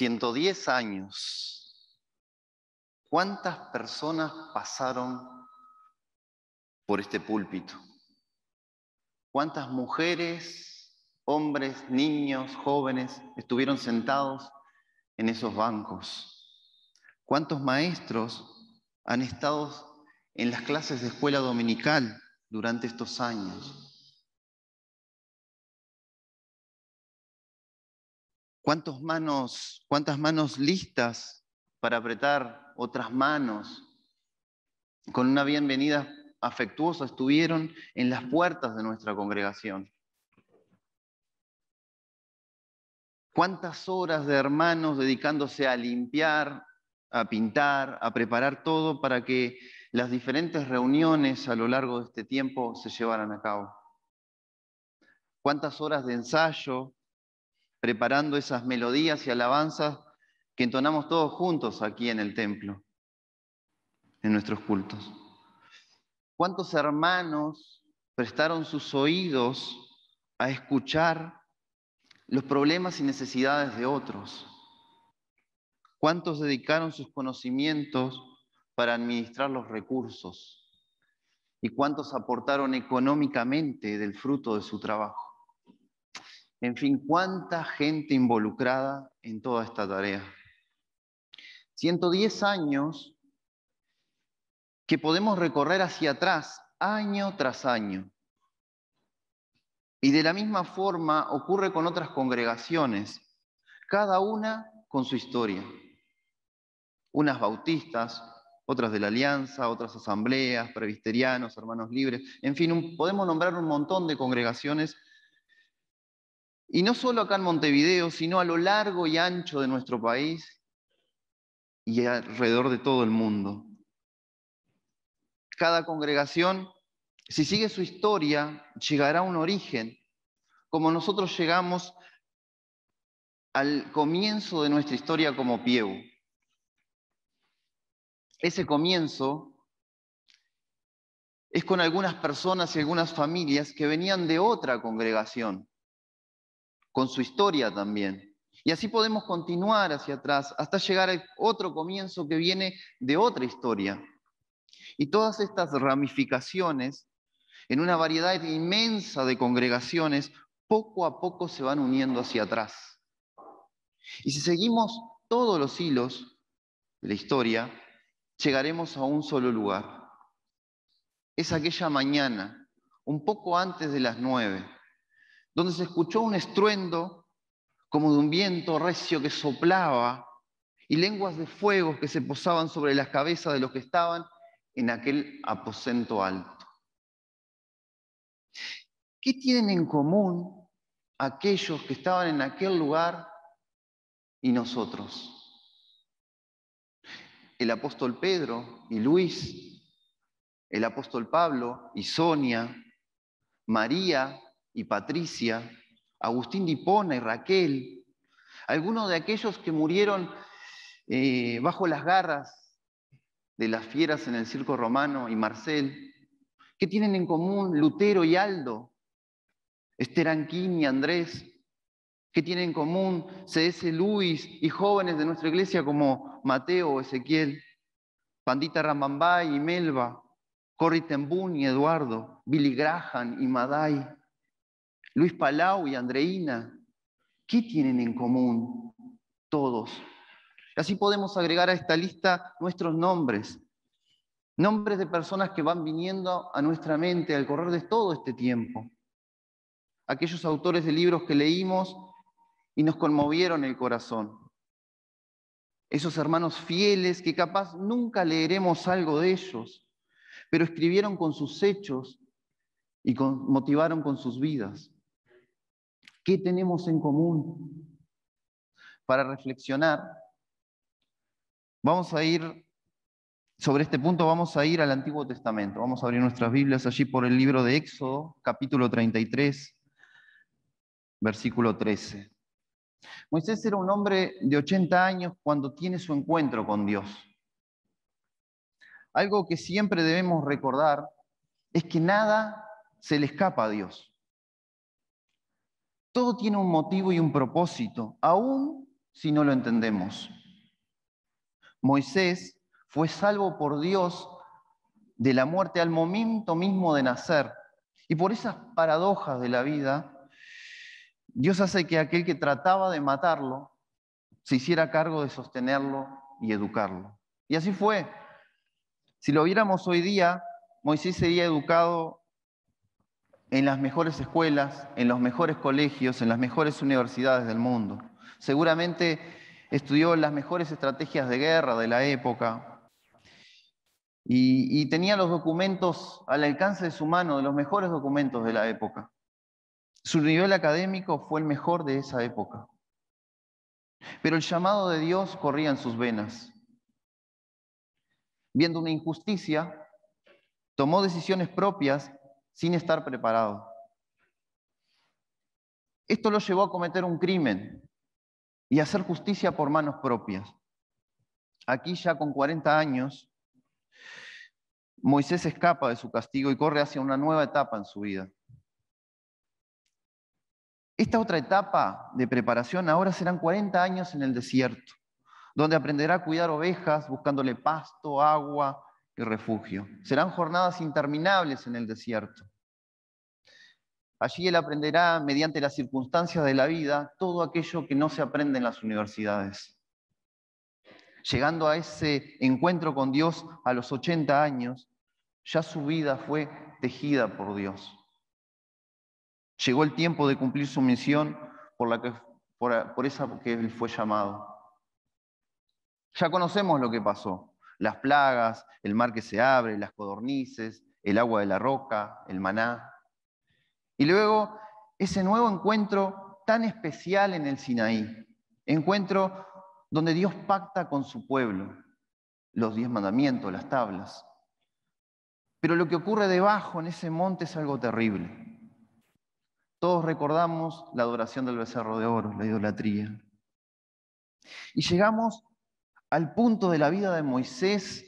110 años. ¿Cuántas personas pasaron por este púlpito? ¿Cuántas mujeres, hombres, niños, jóvenes estuvieron sentados en esos bancos? ¿Cuántos maestros han estado en las clases de escuela dominical durante estos años? ¿Cuántas manos listas para apretar otras manos con una bienvenida afectuosa estuvieron en las puertas de nuestra congregación? ¿Cuántas horas de hermanos dedicándose a limpiar, a pintar, a preparar todo para que las diferentes reuniones a lo largo de este tiempo se llevaran a cabo? ¿Cuántas horas de ensayo preparando esas melodías y alabanzas que entonamos todos juntos aquí en el templo, en nuestros cultos? ¿Cuántos hermanos prestaron sus oídos a escuchar los problemas y necesidades de otros? ¿Cuántos dedicaron sus conocimientos para administrar los recursos? ¿Y cuántos aportaron económicamente del fruto de su trabajo? En fin, cuánta gente involucrada en toda esta tarea. 110 años que podemos recorrer hacia atrás, año tras año. Y de la misma forma ocurre con otras congregaciones, cada una con su historia. Unas bautistas, otras de la Alianza, otras asambleas, presbiterianos, hermanos libres, en fin, podemos nombrar un montón de congregaciones. Y no solo acá en Montevideo, sino a lo largo y ancho de nuestro país y alrededor de todo el mundo. Cada congregación, si sigue su historia, llegará a un origen, como nosotros llegamos al comienzo de nuestra historia como Pieu. Ese comienzo es con algunas personas y algunas familias que venían de otra congregación, con su historia también. Y así podemos continuar hacia atrás hasta llegar a otro comienzo que viene de otra historia. Y todas estas ramificaciones, en una variedad inmensa de congregaciones, poco a poco se van uniendo hacia atrás. Y si seguimos todos los hilos de la historia, llegaremos a un solo lugar. Es aquella mañana, un poco antes de las 9, donde se escuchó un estruendo como de un viento recio que soplaba y lenguas de fuego que se posaban sobre las cabezas de los que estaban en aquel aposento alto. ¿Qué tienen en común aquellos que estaban en aquel lugar y nosotros? El apóstol Pedro y Luis, el apóstol Pablo y Sonia, María y Patricia, Agustín de Hipona y Raquel, algunos de aquellos que murieron bajo las garras de las fieras en el circo romano y Marcel. ¿Qué tienen en común Lutero y Aldo? Esther Anquín y Andrés. ¿Qué tienen en común C.S. Lewis y jóvenes de nuestra iglesia como Mateo o Ezequiel? Pandita Rambambay y Melba, Corrie ten Boom y Eduardo, Billy Graham y Madai, Luis Palau y Andreina. ¿Qué tienen en común todos? Así podemos agregar a esta lista nuestros nombres. Nombres de personas que van viniendo a nuestra mente al correr de todo este tiempo. Aquellos autores de libros que leímos y nos conmovieron el corazón. Esos hermanos fieles que capaz nunca leeremos algo de ellos, pero escribieron con sus hechos y motivaron con sus vidas. ¿Qué tenemos en común? Para reflexionar, sobre este punto vamos a ir al Antiguo Testamento. Vamos a abrir nuestras Biblias allí por el libro de Éxodo, capítulo 33, versículo 13. Moisés era un hombre de 80 años cuando tiene su encuentro con Dios. Algo que siempre debemos recordar es que nada se le escapa a Dios. Todo tiene un motivo y un propósito, aún si no lo entendemos. Moisés fue salvo por Dios de la muerte al momento mismo de nacer. Y por esas paradojas de la vida, Dios hace que aquel que trataba de matarlo se hiciera cargo de sostenerlo y educarlo. Y así fue. Si lo viéramos hoy día, Moisés sería educado en las mejores escuelas, en los mejores colegios, en las mejores universidades del mundo. Seguramente estudió las mejores estrategias de guerra de la época y tenía los documentos al alcance de su mano, de los mejores documentos de la época. Su nivel académico fue el mejor de esa época. Pero el llamado de Dios corría en sus venas. Viendo una injusticia, tomó decisiones propias sin estar preparado. Esto lo llevó a cometer un crimen y a hacer justicia por manos propias. Aquí ya con 40 años, Moisés escapa de su castigo y corre hacia una nueva etapa en su vida. Esta otra etapa de preparación ahora serán 40 años en el desierto, donde aprenderá a cuidar ovejas, buscándole pasto, agua y refugio. Serán jornadas interminables en el desierto. Allí él aprenderá, mediante las circunstancias de la vida, todo aquello que no se aprende en las universidades. Llegando a ese encuentro con Dios a los 80 años, ya su vida fue tejida por Dios. Llegó el tiempo de cumplir su misión por esa que él fue llamado. Ya conocemos lo que pasó. Las plagas, el mar que se abre, las codornices, el agua de la roca, el maná. Y luego ese nuevo encuentro tan especial en el Sinaí. Encuentro donde Dios pacta con su pueblo. Los 10 mandamientos, las tablas. Pero lo que ocurre debajo en ese monte es algo terrible. Todos recordamos la adoración del becerro de oro, la idolatría. Y llegamos al punto de la vida de Moisés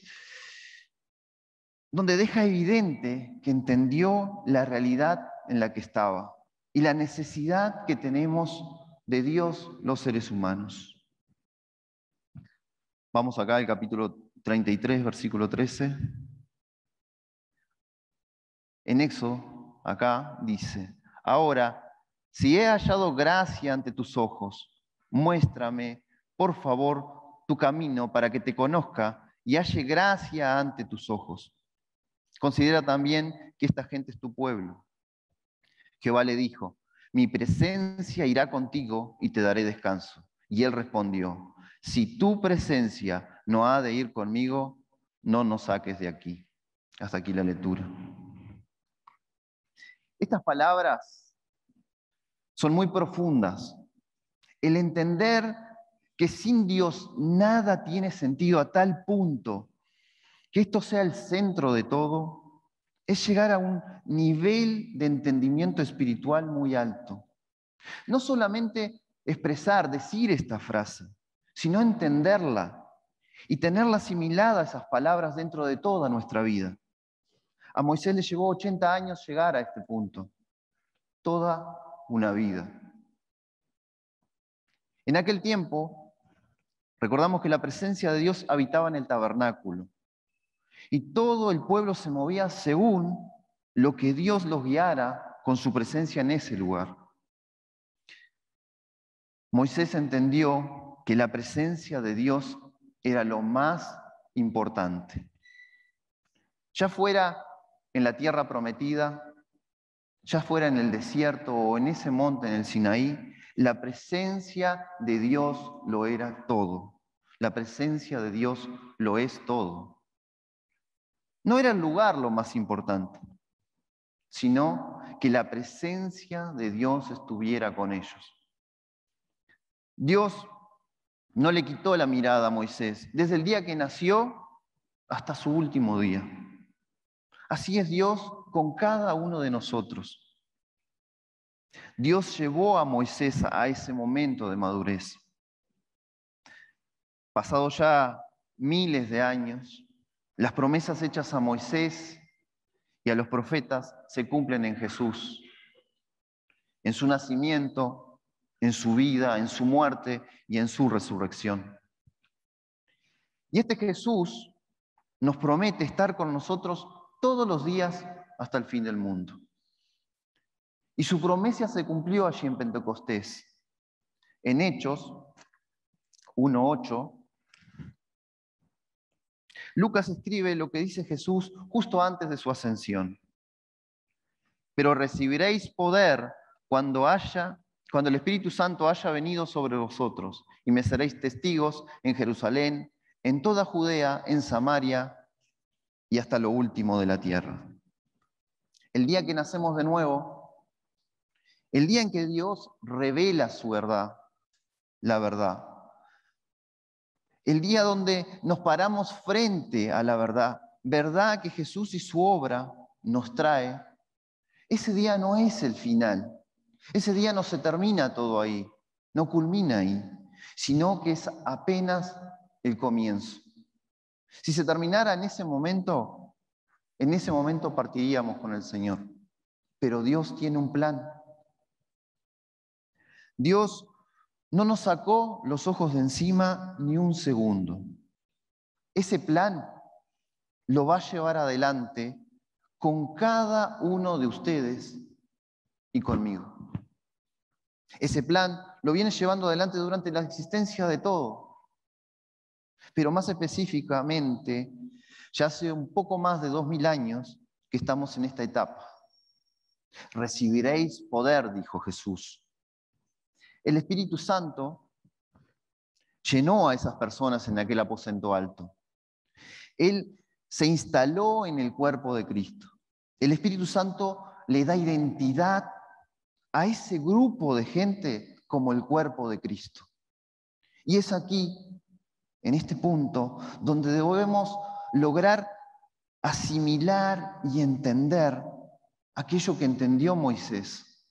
donde deja evidente que entendió la realidad en la que estaba y la necesidad que tenemos de Dios los seres humanos. Vamos acá al capítulo 33, versículo 13. En Éxodo, acá dice: ahora, si he hallado gracia ante tus ojos, muéstrame, por favor, tu camino para que te conozca y halle gracia ante tus ojos. Considera también que esta gente es tu pueblo. Jehová le dijo: mi presencia irá contigo y te daré descanso. Y él respondió: si tu presencia no ha de ir conmigo, no nos saques de aquí. Hasta aquí la lectura. Estas palabras son muy profundas. El entender que sin Dios nada tiene sentido a tal punto que esto sea el centro de todo, es llegar a un nivel de entendimiento espiritual muy alto. No solamente expresar, decir esta frase, sino entenderla y tenerla asimilada a esas palabras dentro de toda nuestra vida. A Moisés le llevó 80 años llegar a este punto, toda una vida. En aquel tiempo, recordamos que la presencia de Dios habitaba en el tabernáculo y todo el pueblo se movía según lo que Dios los guiara con su presencia en ese lugar. Moisés entendió que la presencia de Dios era lo más importante. Ya fuera en la tierra prometida, ya fuera en el desierto o en ese monte en el Sinaí, la presencia de Dios lo era todo. La presencia de Dios lo es todo. No era el lugar lo más importante, sino que la presencia de Dios estuviera con ellos. Dios no le quitó la mirada a Moisés desde el día que nació hasta su último día. Así es Dios con cada uno de nosotros. Dios llevó a Moisés a ese momento de madurez. Pasados ya miles de años, las promesas hechas a Moisés y a los profetas se cumplen en Jesús. En su nacimiento, en su vida, en su muerte y en su resurrección. Y este Jesús nos promete estar con nosotros todos los días hasta el fin del mundo. Y su promesa se cumplió allí en Pentecostés. En Hechos 1:8, Lucas escribe lo que dice Jesús justo antes de su ascensión. Pero recibiréis poder cuando el Espíritu Santo haya venido sobre vosotros, y me seréis testigos en Jerusalén, en toda Judea, en Samaria y hasta lo último de la tierra. El día que nacemos de nuevo, el día en que Dios revela su verdad, la verdad, el día donde nos paramos frente a la verdad, verdad que Jesús y su obra nos trae, ese día no es el final. Ese día no se termina todo ahí, no culmina ahí, sino que es apenas el comienzo. Si se terminara en ese momento partiríamos con el Señor. Pero Dios tiene un plan. Dios no nos sacó los ojos de encima ni un segundo. Ese plan lo va a llevar adelante con cada uno de ustedes y conmigo. Ese plan lo viene llevando adelante durante la existencia de todo. Pero más específicamente, ya hace un poco más de 2000 años que estamos en esta etapa. Recibiréis poder, dijo Jesús. El Espíritu Santo llenó a esas personas en aquel aposento alto. Él se instaló en el cuerpo de Cristo. El Espíritu Santo le da identidad a ese grupo de gente como el cuerpo de Cristo. Y es aquí, en este punto, donde debemos lograr asimilar y entender aquello que entendió Moisés.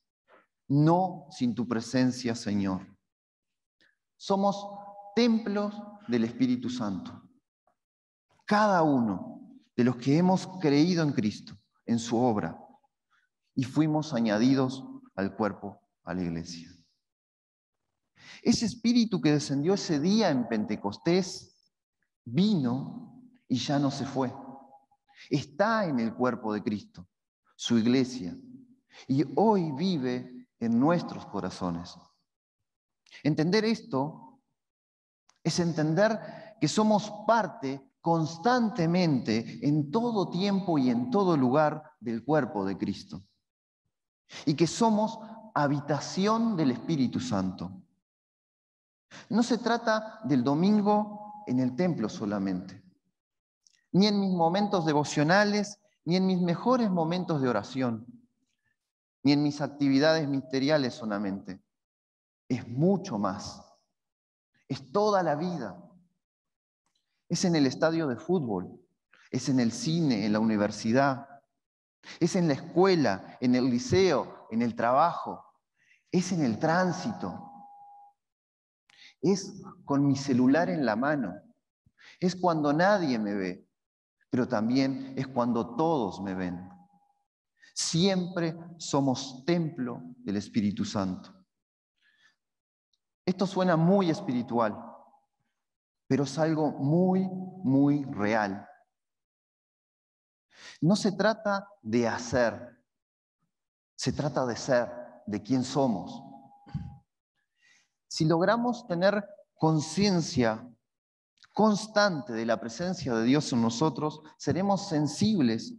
No sin tu presencia, Señor. Somos templos del Espíritu Santo. Cada uno de los que hemos creído en Cristo, en su obra, y fuimos añadidos al cuerpo, a la iglesia. Ese espíritu que descendió ese día en Pentecostés vino y ya no se fue. Está en el cuerpo de Cristo, su iglesia, y hoy vive en nuestros corazones. Entender esto es entender que somos parte constantemente, en todo tiempo y en todo lugar, del cuerpo de Cristo. Y que somos habitación del Espíritu Santo. No se trata del domingo en el templo solamente, ni en mis momentos devocionales, ni en mis mejores momentos de oración, ni en mis actividades ministeriales solamente. Es mucho más. Es toda la vida. Es en el estadio de fútbol, es en el cine, en la universidad, es en la escuela, en el liceo, en el trabajo, es en el tránsito, es con mi celular en la mano, es cuando nadie me ve, pero también es cuando todos me ven. Siempre somos templo del Espíritu Santo. Esto suena muy espiritual, pero es algo muy, muy real. No se trata de hacer, se trata de ser, de quién somos. Si logramos tener conciencia constante de la presencia de Dios en nosotros, seremos sensibles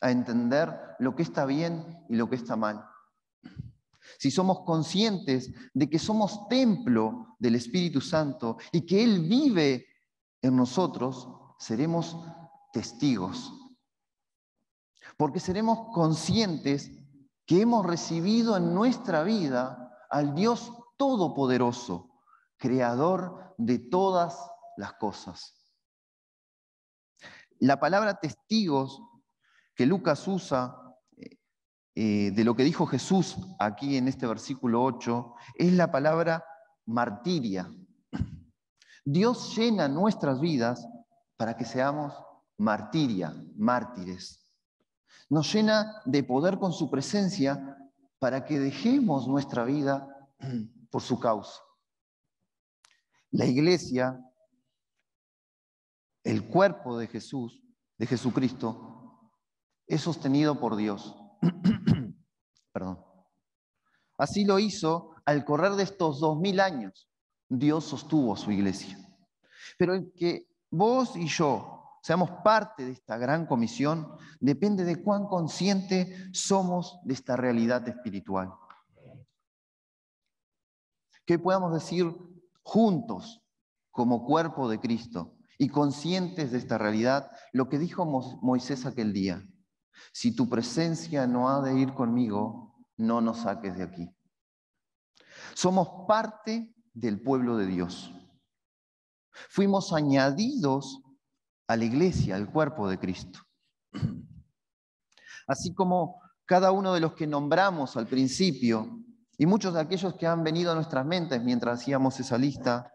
a entender lo que está bien y lo que está mal. Si somos conscientes de que somos templo del Espíritu Santo y que Él vive en nosotros, seremos testigos. Porque seremos conscientes que hemos recibido en nuestra vida al Dios Todopoderoso, Creador de todas las cosas. La palabra testigos que Lucas usa de lo que dijo Jesús aquí en este versículo 8 es la palabra martiria. Dios llena nuestras vidas para que seamos martiria, mártires. Nos llena de poder con su presencia para que dejemos nuestra vida por su causa. La iglesia, el cuerpo de Jesús, de Jesucristo, es sostenido por Dios. Perdón. Así lo hizo al correr de estos 2000 años. Dios sostuvo a su iglesia. Pero el que vos y yo seamos parte de esta gran comisión depende de cuán conscientes somos de esta realidad espiritual. Que podamos decir juntos, como cuerpo de Cristo, y conscientes de esta realidad, lo que dijo Moisés aquel día: si tu presencia no ha de ir conmigo, no nos saques de aquí. Somos parte del pueblo de Dios. Fuimos añadidos a la iglesia, al cuerpo de Cristo. Así como cada uno de los que nombramos al principio, y muchos de aquellos que han venido a nuestras mentes mientras hacíamos esa lista,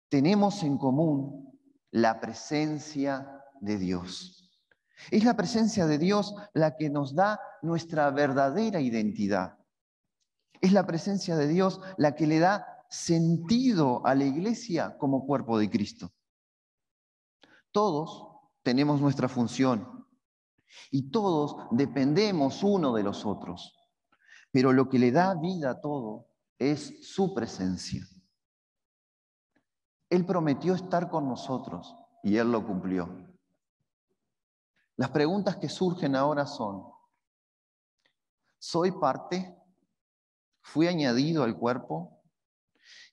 tenemos en común la presencia de Dios. Es la presencia de Dios la que nos da nuestra verdadera identidad. Es la presencia de Dios la que le da sentido a la iglesia como cuerpo de Cristo. Todos tenemos nuestra función y todos dependemos uno de los otros, pero lo que le da vida a todo es su presencia. Él prometió estar con nosotros y Él lo cumplió. Las preguntas que surgen ahora son: ¿soy parte? ¿Fui añadido al cuerpo?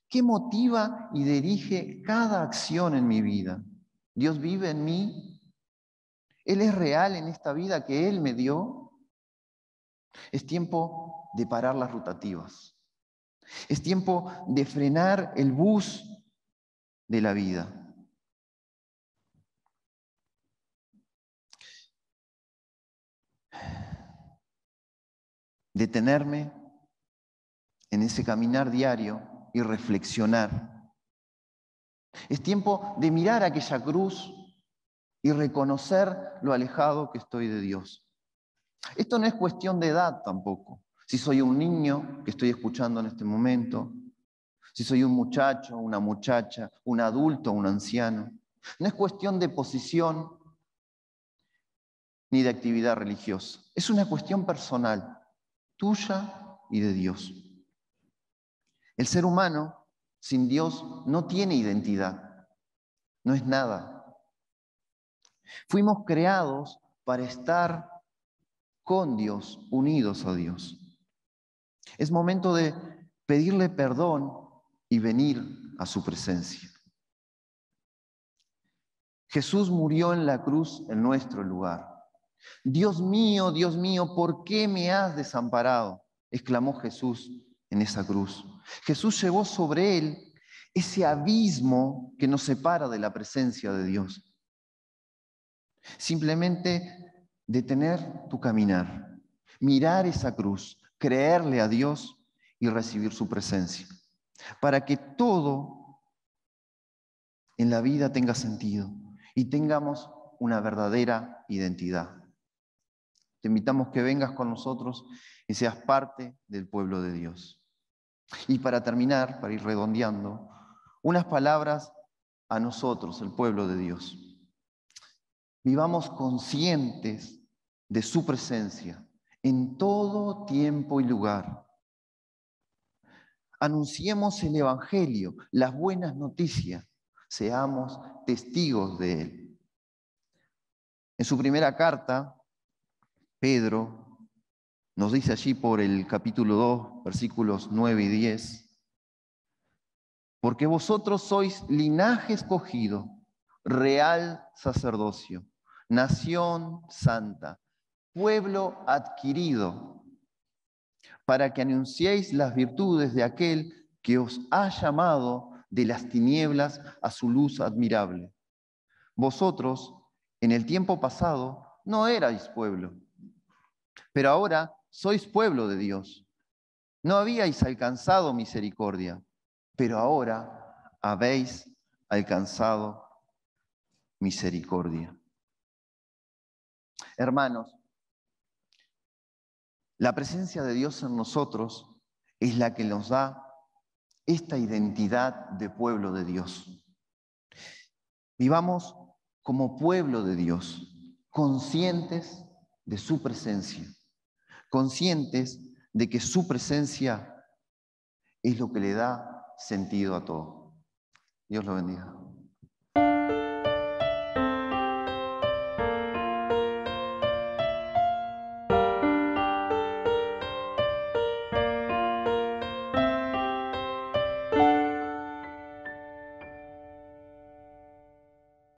¿Qué motiva y dirige cada acción en mi vida? ¿Dios vive en mí? ¿Él es real en esta vida que Él me dio? Es tiempo de parar las rotativas. Es tiempo de frenar el bus de la vida. Detenerme en ese caminar diario y reflexionar. Es tiempo de mirar aquella cruz y reconocer lo alejado que estoy de Dios. Esto no es cuestión de edad tampoco. Si soy un niño que estoy escuchando en este momento, si soy un muchacho, una muchacha, un adulto, un anciano. No es cuestión de posición ni de actividad religiosa. Es una cuestión personal, tuya y de Dios. El ser humano sin Dios no tiene identidad, no es nada. Fuimos creados para estar con Dios, unidos a Dios. Es momento de pedirle perdón y venir a su presencia. Jesús murió en la cruz en nuestro lugar. Dios mío, ¿por qué me has desamparado?, exclamó Jesús en esa cruz. Jesús llevó sobre él ese abismo que nos separa de la presencia de Dios. Simplemente detener tu caminar, mirar esa cruz, creerle a Dios y recibir su presencia, para que todo en la vida tenga sentido y tengamos una verdadera identidad. Te invitamos que vengas con nosotros y seas parte del pueblo de Dios. Y para terminar, para ir redondeando, unas palabras a nosotros, el pueblo de Dios. Vivamos conscientes de su presencia en todo tiempo y lugar. Anunciemos el Evangelio, las buenas noticias. Seamos testigos de él. En su primera carta, Pedro nos dice allí por el capítulo 2, versículos 9 y 10, porque vosotros sois linaje escogido, real sacerdocio, nación santa, pueblo adquirido, para que anunciéis las virtudes de aquel que os ha llamado de las tinieblas a su luz admirable. Vosotros, en el tiempo pasado, no erais pueblo, pero ahora sois pueblo de Dios. No habíais alcanzado misericordia, pero ahora habéis alcanzado misericordia. Hermanos, la presencia de Dios en nosotros es la que nos da esta identidad de pueblo de Dios. Vivamos como pueblo de Dios, conscientes de su presencia, conscientes de que su presencia es lo que le da sentido a todo. Dios lo bendiga.